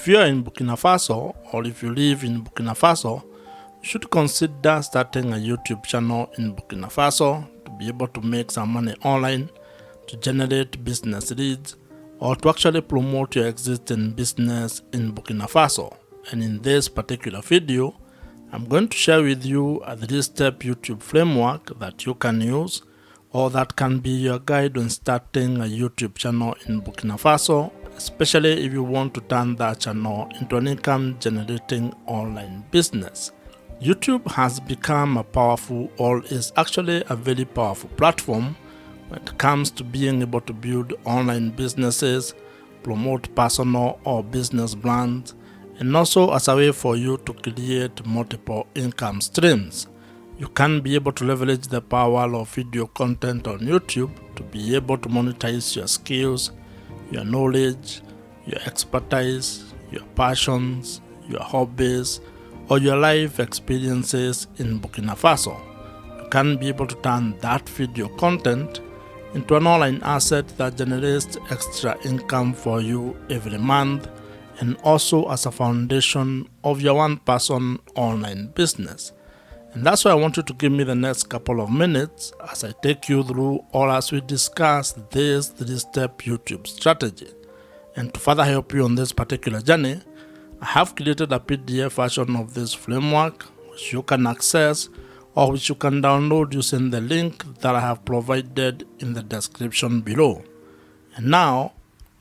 If you are in Burkina Faso or if you live in Burkina Faso, you should consider starting a YouTube channel in Burkina Faso to be able to make some money online, to generate business leads, or to actually promote your existing business in Burkina Faso. And in this particular video, I'm going to share with you a 3-step YouTube framework that you can use or that can be your guide on starting a YouTube channel in Burkina Faso, especially if you want to turn that channel into an income generating online business. YouTube has become a powerful, or is actually a very powerful platform when it comes to being able to build online businesses, promote personal or business brands, and also as a way for you to create multiple income streams. You can be able to leverage the power of video content on YouTube to be able to monetize your skills, your knowledge, your expertise, your passions, your hobbies, or your life experiences in Burkina Faso. You can be able to turn that video content into an online asset that generates extra income for you every month, and also as a foundation of your one-person online business. And that's why I want you to give me the next couple of minutes as I take you through or as we discuss this 3-step YouTube strategy. And to further help you on this particular journey, I have created a PDF version of this framework which you can access or which you can download using the link that I have provided in the description below. And now,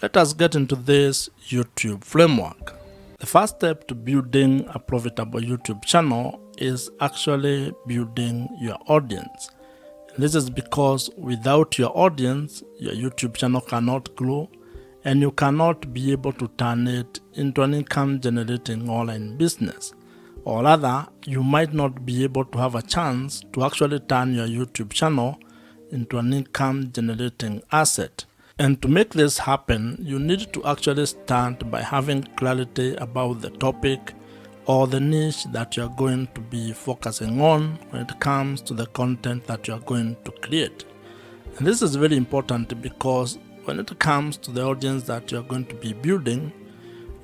let us get into this YouTube framework. The first step to building a profitable YouTube channel is actually building your audience. And this is because without your audience, your YouTube channel cannot grow and you cannot be able to turn it into an income generating online business. Or rather, you might not be able to have a chance to actually turn your YouTube channel into an income generating asset. And to make this happen, you need to actually start by having clarity about the topic or the niche that you're going to be focusing on when it comes to the content that you're going to create. And this is very important because when it comes to the audience that you're going to be building,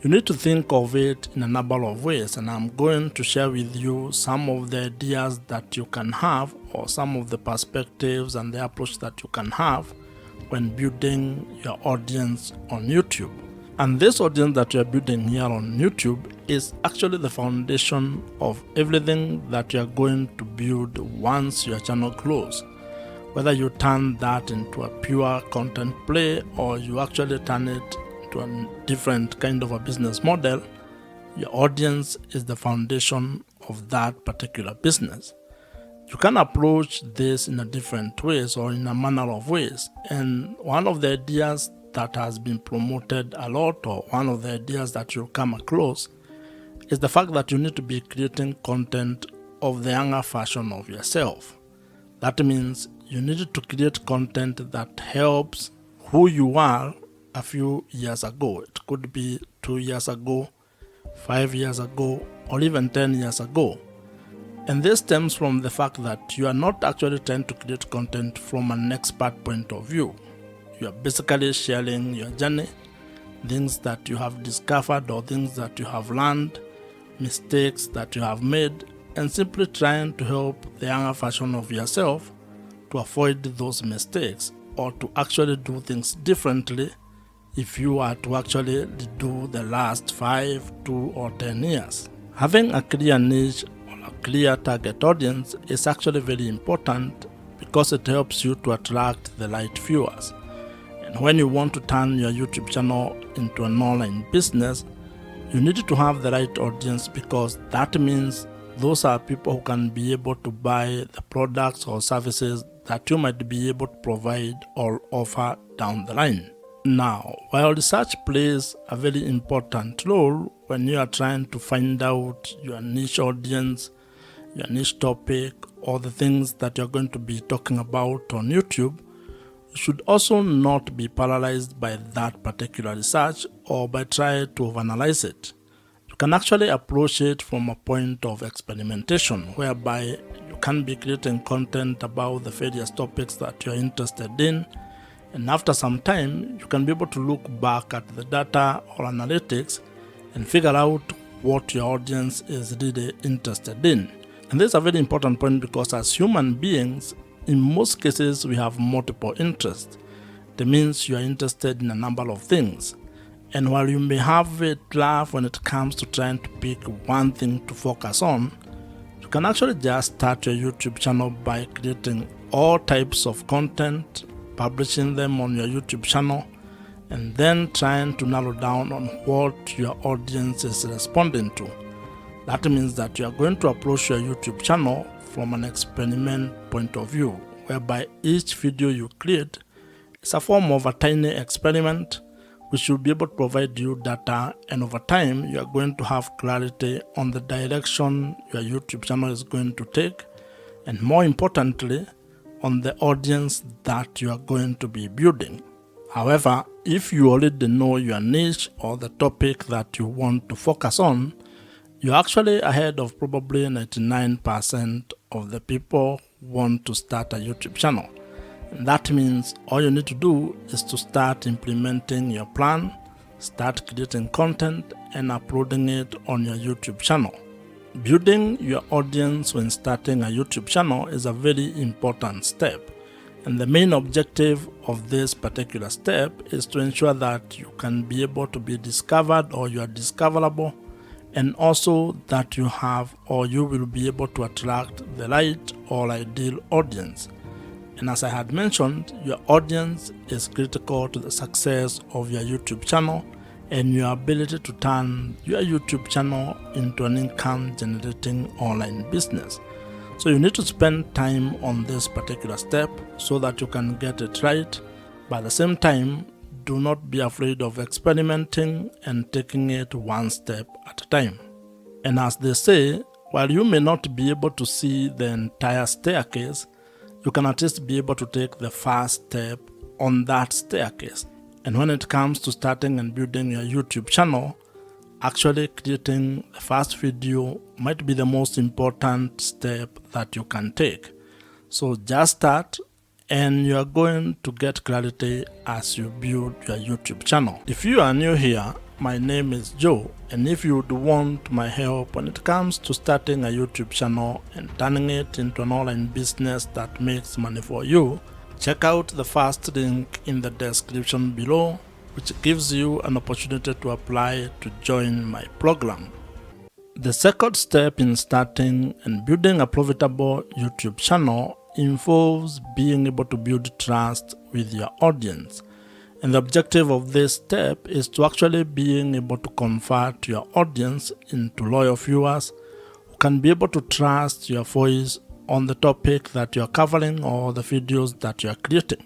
you need to think of it in a number of ways, and I'm going to share with you some of the ideas that you can have or some of the perspectives and the approach that you can have when building your audience on YouTube. And this audience that you're building here on YouTube is actually the foundation of everything that you're going to build once your channel grows. Whether you turn that into a pure content play or you actually turn it to a different kind of a business model, your audience is the foundation of that particular business. You can approach this in a different ways or in a manner of ways. And one of the ideas that has been promoted a lot, or one of the ideas that you'll come across, is the fact that you need to be creating content of the younger version of yourself. That means you need to create content that helps who you are a few years ago. It could be 2 years ago, 5 years ago, or even 10 years ago. And this stems from the fact that you are not actually trying to create content from an expert point of view. You are basically sharing your journey, things that you have discovered or things that you have learned, mistakes that you have made, and simply trying to help the younger version of yourself to avoid those mistakes or to actually do things differently if you are to actually do the last 5, 2, or 10 years. Having a clear niche or a clear target audience is actually very important because it helps you to attract the right viewers. And when you want to turn your YouTube channel into an online business, you need to have the right audience because that means those are people who can be able to buy the products or services that you might be able to provide or offer down the line. Now, while research plays a very important role when you are trying to find out your niche audience, your niche topic, or the things that you're going to be talking about on YouTube, you should also not be paralyzed by that particular research or by trying to overanalyze it. You can actually approach it from a point of experimentation, whereby you can be creating content about the various topics that you're interested in, and after some time, you can be able to look back at the data or analytics and figure out what your audience is really interested in. And this is a very important point because as human beings, in most cases, we have multiple interests. That means you are interested in a number of things. And while you may have a drive when it comes to trying to pick one thing to focus on, you can actually just start your YouTube channel by creating all types of content, publishing them on your YouTube channel, and then trying to narrow down on what your audience is responding to. That means that you are going to approach your YouTube channel from an experiment point of view, whereby each video you create is a form of a tiny experiment which will be able to provide you data, and over time you are going to have clarity on the direction your YouTube channel is going to take, and more importantly, on the audience that you are going to be building. However, if you already know your niche or the topic that you want to focus on, you're actually ahead of probably 99% of the people who want to start a YouTube channel. And that means all you need to do is to start implementing your plan, start creating content, and uploading it on your YouTube channel. Building your audience when starting a YouTube channel is a very important step. And the main objective of this particular step is to ensure that you can be able to be discovered, or you are discoverable, and also that you have or you will be able to attract the right or ideal audience. And as I had mentioned, your audience is critical to the success of your YouTube channel and your ability to turn your YouTube channel into an income generating online business. So you need to spend time on this particular step so that you can get it right. But at the same time, do not be afraid of experimenting and taking it one step at a time. And as they say, while you may not be able to see the entire staircase, you can at least be able to take the first step on that staircase. And when it comes to starting and building your YouTube channel, actually creating the first video might be the most important step that you can take. So just start, and you are going to get clarity as you build your YouTube channel. If you are new here, my name is Joe, and if you would want my help when it comes to starting a YouTube channel and turning it into an online business that makes money for you, check out the first link in the description below, which gives you an opportunity to apply to join my program. The second step in starting and building a profitable YouTube channel involves being able to build trust with your audience. And the objective of this step is to actually being able to convert your audience into loyal viewers who can be able to trust your voice on the topic that you are covering or the videos that you are creating.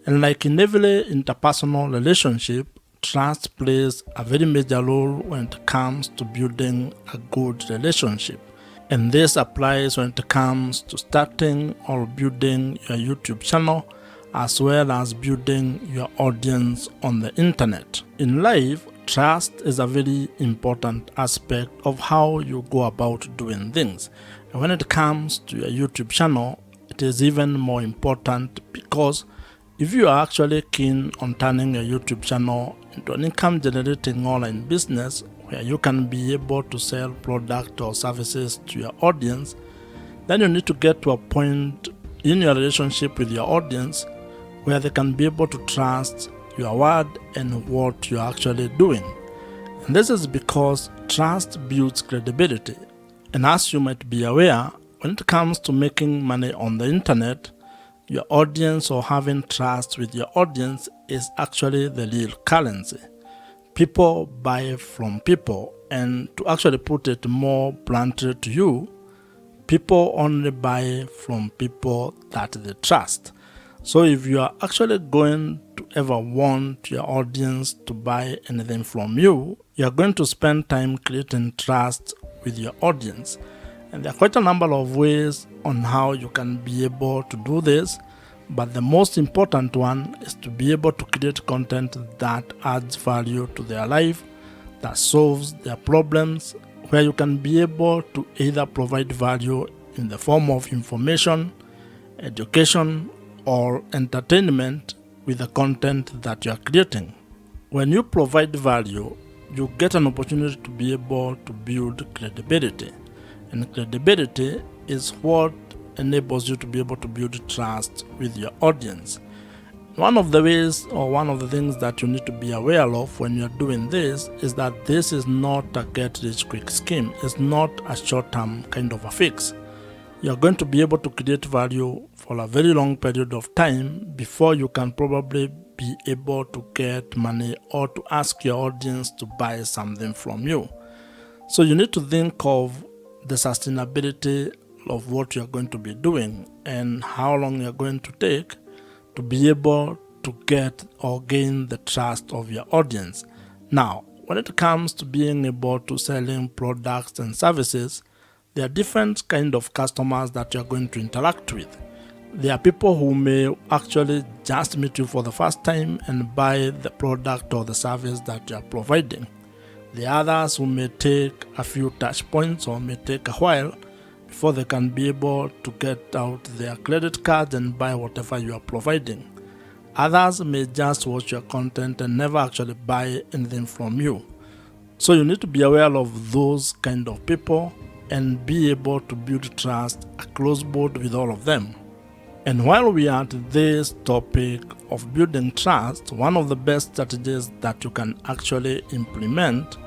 And like in every interpersonal relationship, trust plays a very major role when it comes to building a good relationship. And this applies when it comes to starting or building your YouTube channel, as well as building your audience on the internet. In life, trust is a very important aspect of how you go about doing things. And when it comes to your YouTube channel, it is even more important, because if you are actually keen on turning your YouTube channel into an income generating online business where you can be able to sell product or services to your audience, then you need to get to a point in your relationship with your audience where they can be able to trust your word and what you're actually doing. And this is because trust builds credibility. And as you might be aware, when it comes to making money on the internet, your audience or having trust with your audience is actually the real currency. People buy from people, and to actually put it more bluntly to you, people only buy from people that they trust. So if you are actually going to ever want your audience to buy anything from you, you are going to spend time creating trust with your audience. And there are quite a number of ways on how you can be able to do this, but the most important one is to be able to create content that adds value to their life, that solves their problems, where you can be able to either provide value in the form of information, education, or entertainment with the content that you are creating. When you provide value, you get an opportunity to be able to build credibility. And credibility is what enables you to be able to build trust with your audience. One of the ways or one of the things that you need to be aware of when you're doing this is that this is not a get-rich-quick scheme. It's not a short-term kind of a fix. You're going to be able to create value for a very long period of time before you can probably be able to get money or to ask your audience to buy something from you. So you need to think of the sustainability of what you're going to be doing and how long you're going to take to be able to get or gain the trust of your audience. Now, when it comes to being able to selling products and services, there are different kind of customers that you're going to interact with. There are people who may actually just meet you for the first time and buy the product or the service that you're providing. The others who may take a few touch points or may take a while before they can be able to get out their credit card and buy whatever you are providing. Others may just watch your content and never actually buy anything from you. So you need to be aware of those kind of people and be able to build trust across board with all of them. And while we are at this topic of building trust, one of the best strategies that you can actually implement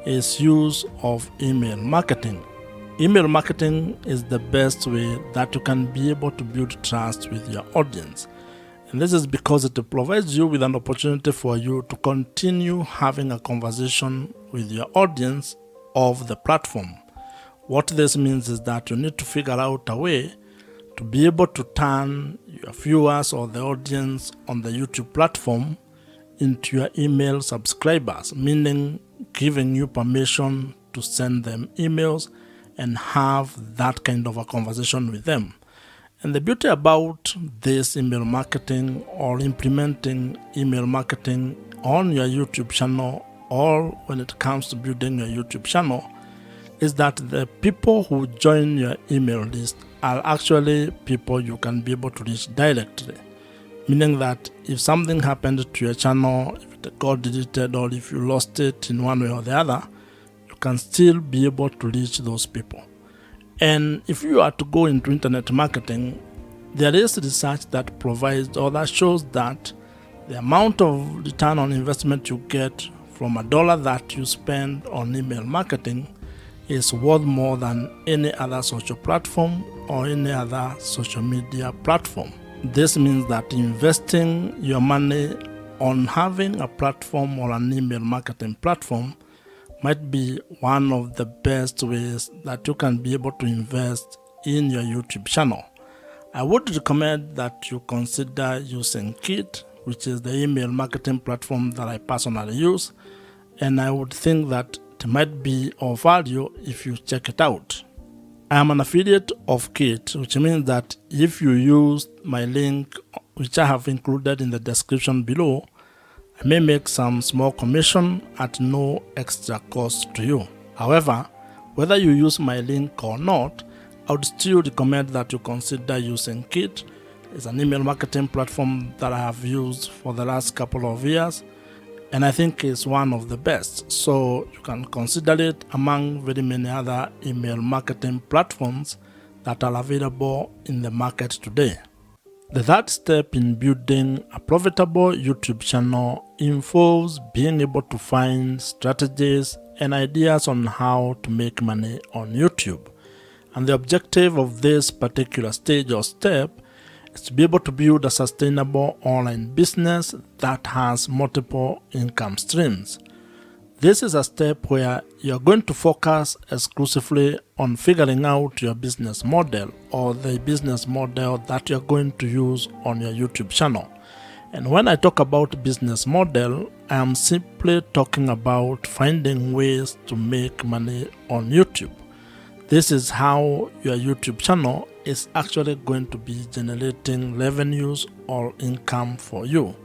is use of email marketing. Email marketing is the best way that you can be able to build trust with your audience. And this is because it provides you with an opportunity for you to continue having a conversation with your audience of the platform. What this means is that you need to figure out a way to be able to turn your viewers or the audience on the YouTube platform into your email subscribers, meaning giving you permission to send them emails and have that kind of a conversation with them. And the beauty about this email marketing or implementing email marketing on your YouTube channel or when it comes to building your YouTube channel is that the people who join your email list are actually people you can be able to reach directly. Meaning that if something happened to your channel, if it got deleted or if you lost it in one way or the other, you can still be able to reach those people. And if you are to go into internet marketing, there is research that provides or that shows that the amount of return on investment you get from $1 that you spend on email marketing is worth more than any other social platform or any other social media platform. This means that investing your money on having a platform or an email marketing platform might be one of the best ways that you can be able to invest in your YouTube channel. I would recommend that you consider using Kit, which is the email marketing platform that I personally use, and I would think that it might be of value if you check it out. I am an affiliate of Kit, which means that if you use my link, which I have included in the description below, I may make some small commission at no extra cost to you. However, whether you use my link or not, I would still recommend that you consider using Kit. It's an email marketing platform that I have used for the last couple of years, and I think it's one of the best. So you can consider it among very many other email marketing platforms that are available in the market today. The third step in building a profitable YouTube channel involves being able to find strategies and ideas on how to make money on YouTube. And the objective of this particular stage or step is to be able to build a sustainable online business that has multiple income streams. This is a step where you're going to focus exclusively on figuring out your business model or the business model that you're going to use on your YouTube channel. And when I talk about business model, I am simply talking about finding ways to make money on YouTube. This is how your YouTube channel is actually going to be generating revenues or income for you.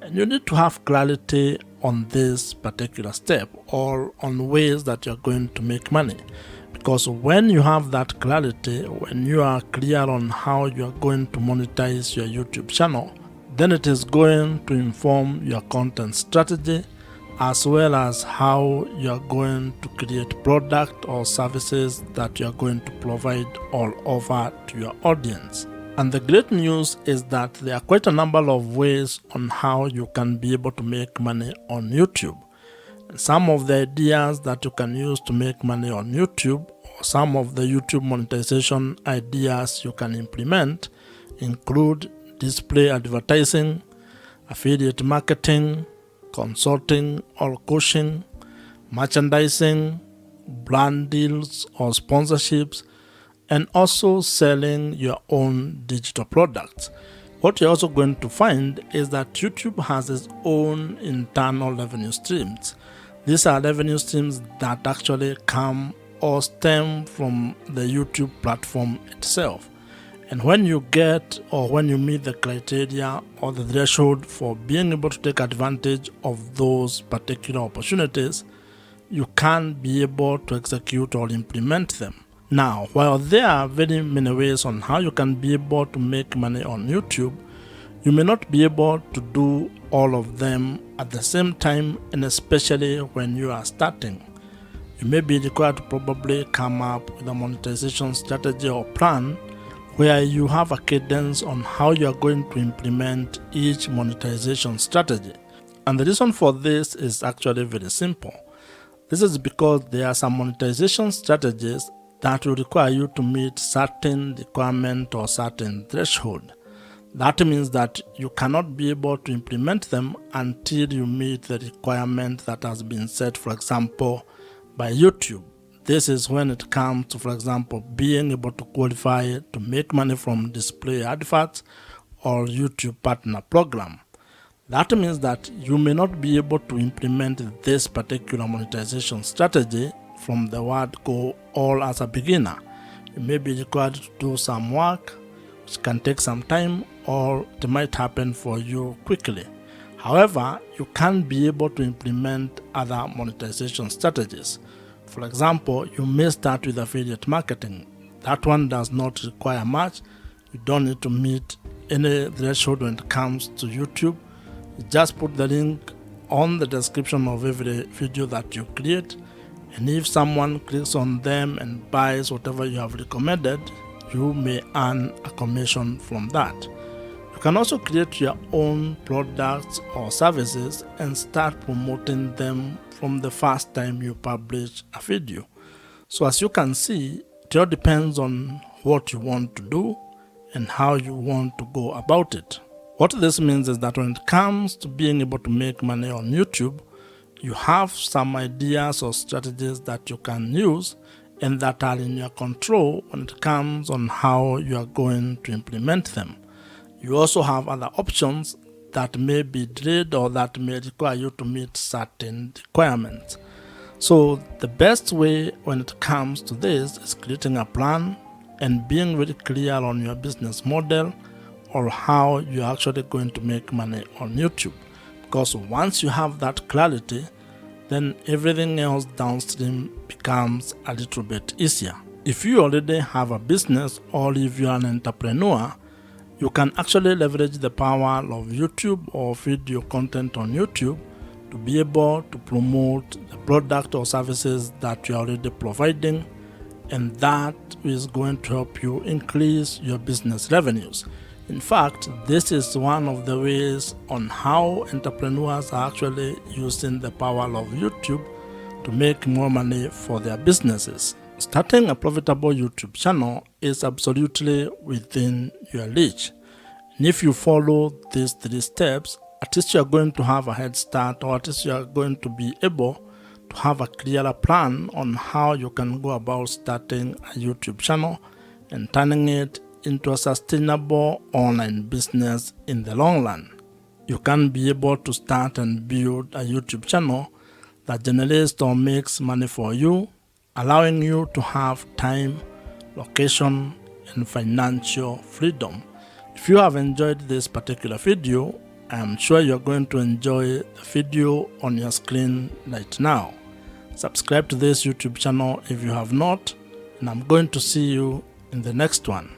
And you need to have clarity on this particular step or on ways that you're going to make money. Because when you have that clarity, when you are clear on how you're going to monetize your YouTube channel, then it is going to inform your content strategy as well as how you are going to create product or services that you are going to provide all over to your audience. And the great news is that there are quite a number of ways on how you can be able to make money on YouTube. Some of the ideas that you can use to make money on YouTube, or some of the YouTube monetization ideas you can implement, include display advertising, affiliate marketing, consulting or coaching, merchandising, brand deals or sponsorships, and also selling your own digital products. What you're also going to find is that YouTube has its own internal revenue streams. These are revenue streams that actually come or stem from the YouTube platform itself. And when you get or when you meet the criteria or the threshold for being able to take advantage of those particular opportunities, you can be able to execute or implement them. Now, while there are very many ways on how you can be able to make money on YouTube, you may not be able to do all of them at the same time, and especially when you are starting. You may be required to probably come up with a monetization strategy or plan where you have a cadence on how you are going to implement each monetization strategy. And the reason for this is actually very simple. This is because there are some monetization strategies that will require you to meet certain requirement or certain threshold. That means that you cannot be able to implement them until you meet the requirement that has been set, for example, by YouTube. This is when it comes to, for example, being able to qualify to make money from display adverts or YouTube partner program. That means that you may not be able to implement this particular monetization strategy from the word go all as a beginner. You may be required to do some work, which can take some time, or it might happen for you quickly. However, you can be able to implement other monetization strategies. For example, you may start with affiliate marketing. That one does not require much. You don't need to meet any threshold when it comes to YouTube. You just put the link on the description of every video that you create, and if someone clicks on them and buys whatever you have recommended, you may earn a commission from that. You can also create your own products or services and start promoting them from the first time you publish a video. So as you can see, it all depends on what you want to do and how you want to go about it. What this means is that when it comes to being able to make money on YouTube, you have some ideas or strategies that you can use and that are in your control when it comes on how you are going to implement them. You also have other options that may be delayed or that may require you to meet certain requirements. So the best way when it comes to this is creating a plan and being very clear on your business model or how you're actually going to make money on YouTube. Because once you have that clarity, then everything else downstream becomes a little bit easier. If you already have a business or if you're an entrepreneur, you can actually leverage the power of YouTube or video content on YouTube to be able to promote the product or services that you're already providing, and that is going to help you increase your business revenues. In fact, this is one of the ways on how entrepreneurs are actually using the power of YouTube to make more money for their businesses. Starting a profitable YouTube channel is absolutely within your reach. And if you follow these 3 steps, at least you are going to have a head start, or at least you are going to be able to have a clearer plan on how you can go about starting a YouTube channel and turning it into a sustainable online business in the long run. You can be able to start and build a YouTube channel that generates or makes money for you, allowing you to have time, location, and financial freedom. If you have enjoyed this particular video, I am sure you're going to enjoy the video on your screen right now. Subscribe to this YouTube channel if you have not, and I'm going to see you in the next one.